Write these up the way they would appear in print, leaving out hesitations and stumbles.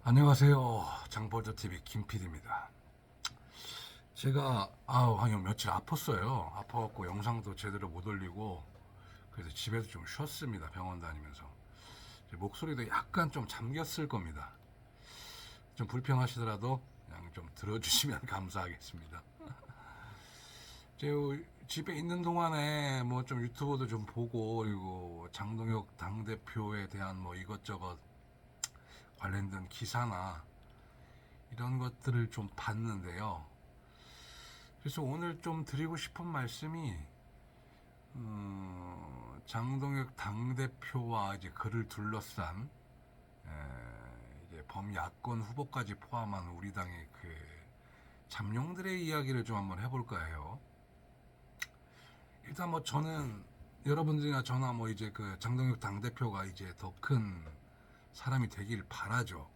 안녕하세요. 장벌더TV 김PD입니다. 제가 한 며칠 아팠어요. 아파갖고 영상도 제대로 못 올리고 그래서 집에서 좀 쉬었습니다. 병원 다니면서. 제 목소리도 약간 좀 잠겼을 겁니다. 좀 불편하시더라도 그냥 좀 들어주시면 감사하겠습니다. 제가 집에 있는 동안에 뭐 좀 유튜브도 좀 보고 그리고 장동혁 당대표에 대한 뭐 이것저것 관련된 기사나 이런 것들을 좀 봤는데요. 그래서 오늘 좀 드리고 싶은 말씀이 장동혁 당대표와 이제 그를 둘러싼 이제 범야권 후보까지 포함한 우리 당의 그 잠룡들의 이야기를 좀 한번 해볼까 해요. 일단 뭐 저는 여러분들이나 저나 뭐 이제 그 장동혁 당대표가 이제 더 큰 사람이 되길 바라죠.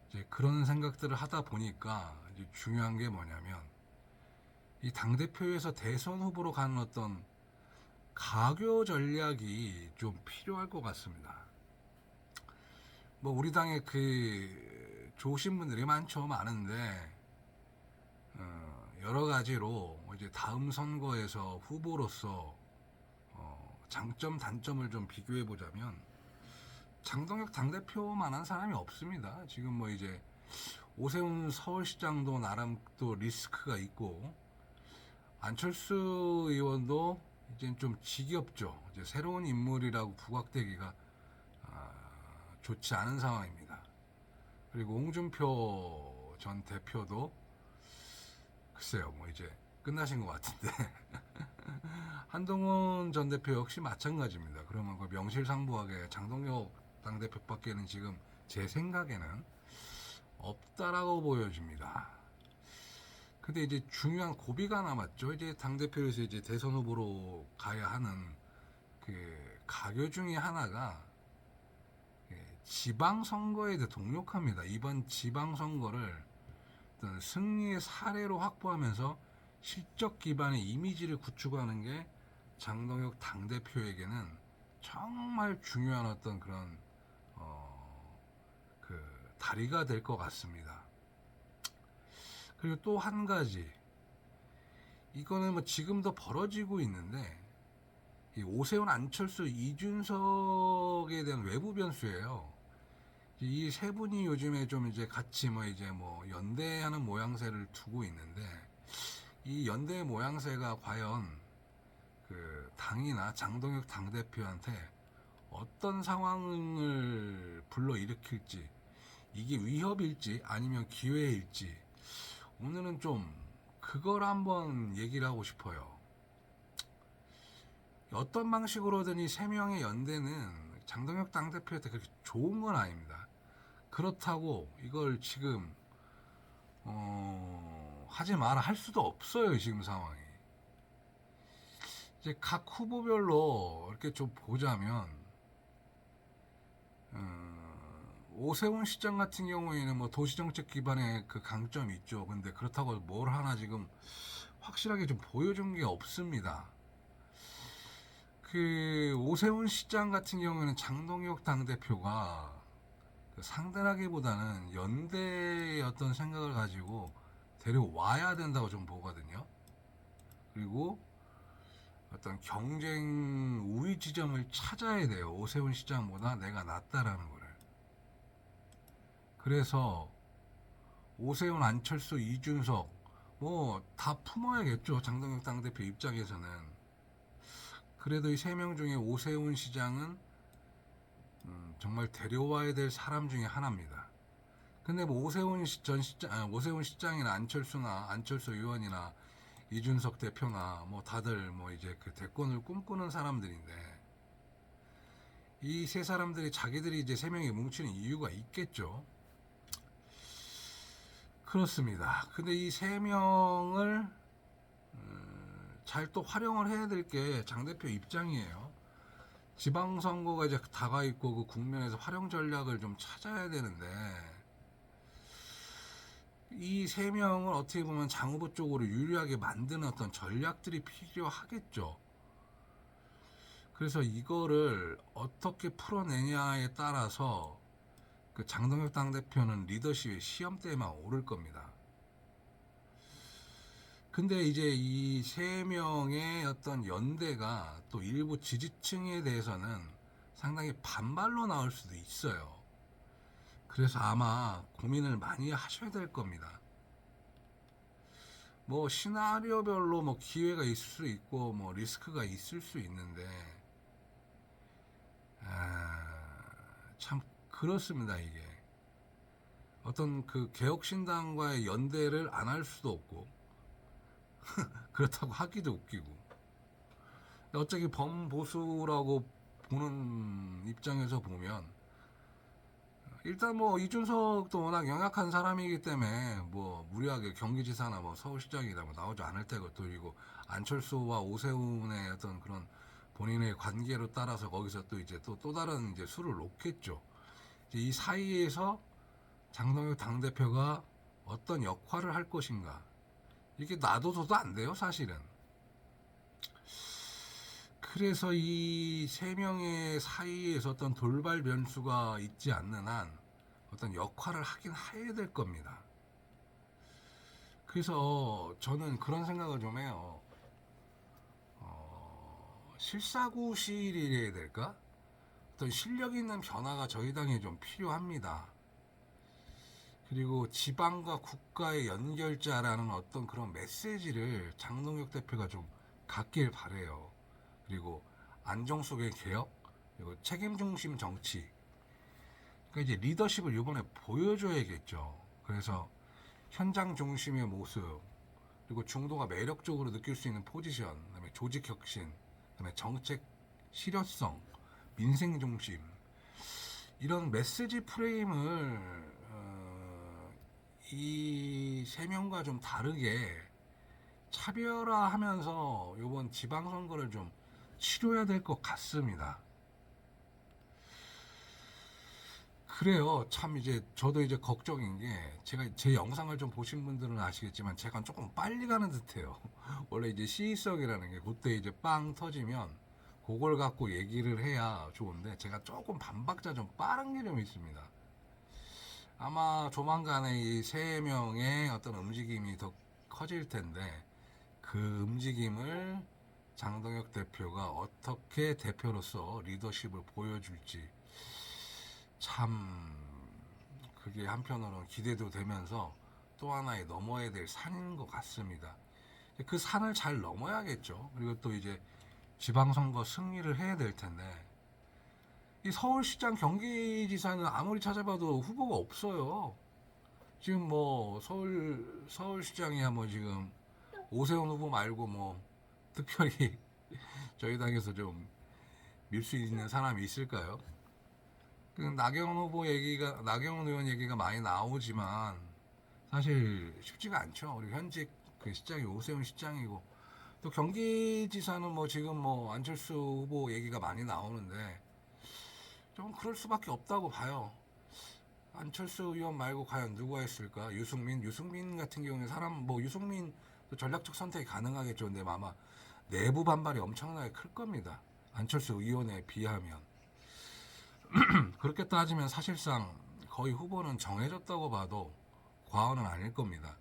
이제 그런 생각들을 하다 보니까 이제 중요한 게 뭐냐면 이 당대표에서 대선 후보로 가는 어떤 가교 전략이 좀 필요할 것 같습니다. 뭐 우리 당에 그 좋으신 분들이 많은데 여러 가지로 이제 다음 선거에서 후보로서 장점 단점을 좀 비교해 보자면 장동혁 당대표만한 사람이 없습니다. 지금 뭐 이제 오세훈 서울시장도 나름 또 리스크가 있고 안철수 의원도 이제 좀 지겹죠. 이제 새로운 인물이라고 부각되기가 좋지 않은 상황입니다. 그리고 홍준표 전 대표도 글쎄요, 뭐 이제 끝나신 것 같은데 한동훈 전 대표 역시 마찬가지입니다. 그러면 그 명실상부하게 장동혁 당대표밖에는 지금 제 생각에는 없다라고 보여집니다. 근데 이제 중요한 고비가 남았죠. 이제 당대표에서 이제 대선 후보로 가야 하는 그 가교 중에 하나가 지방선거에 대해 동력합니다. 이번 지방선거를 어떤 승리의 사례로 확보하면서 실적 기반의 이미지를 구축하는 게 장동혁 당대표에게는 정말 중요한 어떤 그런 그 다리가 될 것 같습니다. 그리고 또 한 가지, 이거는 뭐 지금도 벌어지고 있는데 이 오세훈, 안철수, 이준석에 대한 외부 변수예요. 이 세 분이 요즘에 좀 이제 같이 뭐 이제 뭐 연대하는 모양새를 두고 있는데 이 연대 모양새가 과연 그 당이나 장동혁 당대표한테 어떤 상황을 불러일으킬지, 이게 위협일지 아니면 기회일지 오늘은 좀 그걸 한번 얘기를 하고 싶어요. 어떤 방식으로든 이 세 명의 연대는 장동혁 당대표한테 그렇게 좋은 건 아닙니다. 그렇다고 이걸 지금 하지 마라 할 수도 없어요. 지금 상황이. 이제 각 후보별로 이렇게 좀 보자면 오세훈 시장 같은 경우에는 뭐 도시정책 기반의 그 강점이 있죠. 근데 그렇다고 뭘 하나 지금 확실하게 좀 보여준 게 없습니다. 그 오세훈 시장 같은 경우에는 장동혁 당대표가 그 상대라기보다는 연대의 어떤 생각을 가지고 데려와야 된다고 좀 보거든요. 그리고 어떤 경쟁 우위 지점을 찾아야 돼요. 오세훈 시장보다 내가 낫다라는 거를. 그래서 오세훈, 안철수, 이준석 뭐 다 품어야겠죠. 장동혁 당대표 입장에서는. 그래도 이 세 명 중에 오세훈 시장은 정말 데려와야 될 사람 중에 하나입니다. 근데 뭐 오세훈 시장이나 안철수 의원이나 이준석 대표나 뭐 다들 뭐 이제 그 대권을 꿈꾸는 사람들인데 이 세 사람들이 자기들이 이제 세 명이 뭉치는 이유가 있겠죠. 그렇습니다. 근데 이 세 명을 잘 또 활용을 해야 될 게 장 대표 입장이에요. 지방선거가 이제 다가 있고 그 국면에서 활용 전략을 좀 찾아야 되는데 이 세 명을 어떻게 보면 장 후보 쪽으로 유리하게 만드는 어떤 전략들이 필요하겠죠. 그래서 이거를 어떻게 풀어내냐에 따라서 그 장동혁 당대표는 리더십의 시험대에만 오를 겁니다. 근데 이제 이 세 명의 어떤 연대가 또 일부 지지층에 대해서는 상당히 반발로 나올 수도 있어요. 그래서 아마 고민을 많이 하셔야 될 겁니다. 뭐 시나리오별로 뭐 기회가 있을 수 있고 뭐 리스크가 있을 수 있는데 참 그렇습니다. 이게 어떤 그 개혁신당과의 연대를 안 할 수도 없고 그렇다고 하기도 웃기고 어차피 범보수라고 보는 입장에서 보면 일단 뭐 이준석도 워낙 영약한 사람이기 때문에 뭐 무리하게 경기지사나 뭐 서울시장이나 뭐 나오지 않을 테고 또 그리고 안철수와 오세훈의 어떤 그런 본인의 관계로 따라서 거기서 또 이제 또 다른 이제 수를 놓겠죠. 이제 이 사이에서 장동혁 당대표가 어떤 역할을 할 것인가 이게 놔둬서도 안 돼요 사실은. 그래서 이 세 명의 사이에서 어떤 돌발 변수가 있지 않는 한 어떤 역할을 하긴 해야 될 겁니다. 그래서 저는 그런 생각을 좀 해요. 실사구실이래야 될까? 어떤 실력 있는 변화가 저희 당에 좀 필요합니다. 그리고 지방과 국가의 연결자라는 어떤 그런 메시지를 장동혁 대표가 좀 갖길 바래요. 그리고 안정속의 개혁, 그리고 책임 중심 정치. 그러니까 이제 리더십을 이번에 보여줘야겠죠. 그래서 현장 중심의 모습, 그리고 중도가 매력적으로 느낄 수 있는 포지션, 그다음에 조직 혁신, 그다음에 정책 실효성, 민생 중심 이런 메시지 프레임을 이 세 명과 좀 다르게 차별화하면서 이번 지방선거를 좀 치러야 될 것 같습니다. 그래요. 참 이제 저도 이제 걱정인 게 제가 제 영상을 좀 보신 분들은 아시겠지만 제가 조금 빨리 가는 듯해요. 원래 이제 시의성이라는 게 그때 이제 빵 터지면 그걸 갖고 얘기를 해야 좋은데 제가 조금 반박자 좀 빠른 게 좀 있습니다. 아마 조만간에 이 세 명의 어떤 움직임이 더 커질 텐데 그 움직임을 장동혁 대표가 어떻게 대표로서 리더십을 보여줄지 참 그게 한편으로는 기대도 되면서 또 하나의 넘어야 될 산인 것 같습니다. 그 산을 잘 넘어야겠죠. 그리고 또 이제 지방선거 승리를 해야 될 텐데 이 서울시장 경기지사는 아무리 찾아봐도 후보가 없어요. 지금 뭐 서울시장이야 뭐 지금 오세훈 후보 말고 뭐 특별히 저희 당에서 좀 밀 수 있는 사람이 있을까요? 그 나경원 의원 얘기가 많이 나오지만 사실 쉽지가 않죠. 우리 현직 그 시장이 오세훈 시장이고 또 경기지사는 뭐 지금 뭐 안철수 후보 얘기가 많이 나오는데 좀 그럴 수밖에 없다고 봐요. 안철수 의원 말고 과연 누가 했을까? 유승민 같은 경우에 사람 뭐 유승민 전략적 선택이 가능하겠죠. 근데 아마 내부 반발이 엄청나게 클 겁니다. 안철수 의원에 비하면. 그렇게 따지면 사실상 거의 후보는 정해졌다고 봐도 과언은 아닐 겁니다.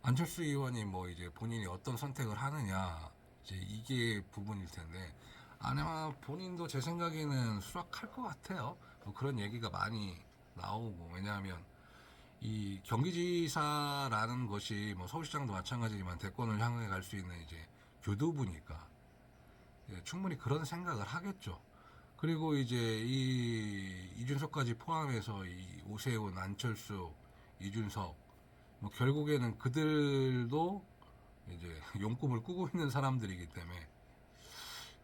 안철수 의원이 뭐 이제 본인이 어떤 선택을 하느냐 이제 이게 부분일 텐데 아마 본인도 제 생각에는 수락할 것 같아요. 뭐 그런 얘기가 많이 나오고 왜냐하면 이 경기지사라는 것이 뭐 서울시장도 마찬가지지만 대권을 향해 갈 수 있는 이제 교두부니까 충분히 그런 생각을 하겠죠. 그리고 이제 이 이준석까지 포함해서 이 오세훈, 안철수, 이준석 뭐 결국에는 그들도 이제 용꿈을 꾸고 있는 사람들이기 때문에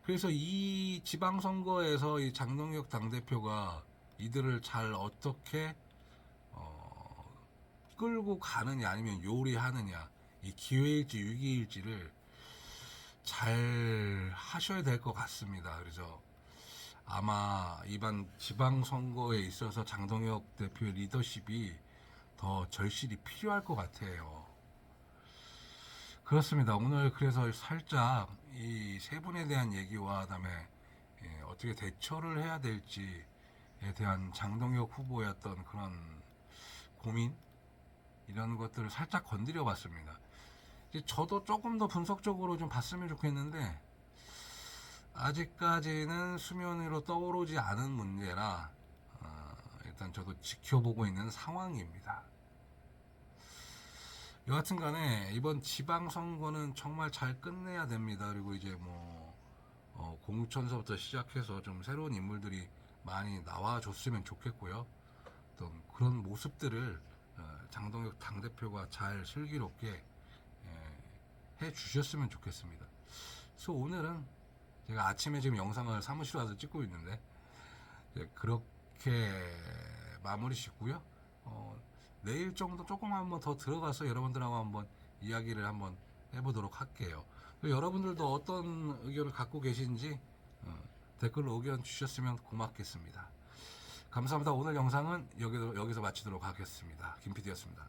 그래서 이 지방선거에서 이 장동혁 당대표가 이들을 잘 어떻게 끌고 가느냐 아니면 요리하느냐 이 기회일지 위기일지를 잘 하셔야 될 것 같습니다. 그래서 아마 이번 지방선거에 있어서 장동혁 대표의 리더십이 더 절실히 필요할 것 같아요. 그렇습니다. 오늘 그래서 살짝 이 세 분에 대한 얘기와 그다음에 어떻게 대처를 해야 될지 대한 장동혁 후보의 어떤 그런 고민 이런 것들을 살짝 건드려 봤습니다. 이제 저도 조금 더 분석적으로 좀 봤으면 좋겠는데 아직까지는 수면 위로 떠오르지 않은 문제라 일단 저도 지켜보고 있는 상황입니다. 여하튼 간에 이번 지방선거는 정말 잘 끝내야 됩니다. 그리고 이제 뭐 공천서부터 시작해서 좀 새로운 인물들이 많이 나와줬으면 좋겠고요. 또 그런 모습들을 장동혁 당대표가 잘 슬기롭게 해 주셨으면 좋겠습니다. 그래서 오늘은 제가 아침에 지금 영상을 사무실 와서 찍고 있는데 그렇게 마무리 짓고요. 내일 정도 조금 한번 더 들어가서 여러분들하고 한번 이야기를 한번 해보도록 할게요. 여러분들도 어떤 의견을 갖고 계신지 댓글로 의견 주셨으면 고맙겠습니다. 감사합니다. 오늘 영상은 여기서 마치도록 하겠습니다. 김PD였습니다.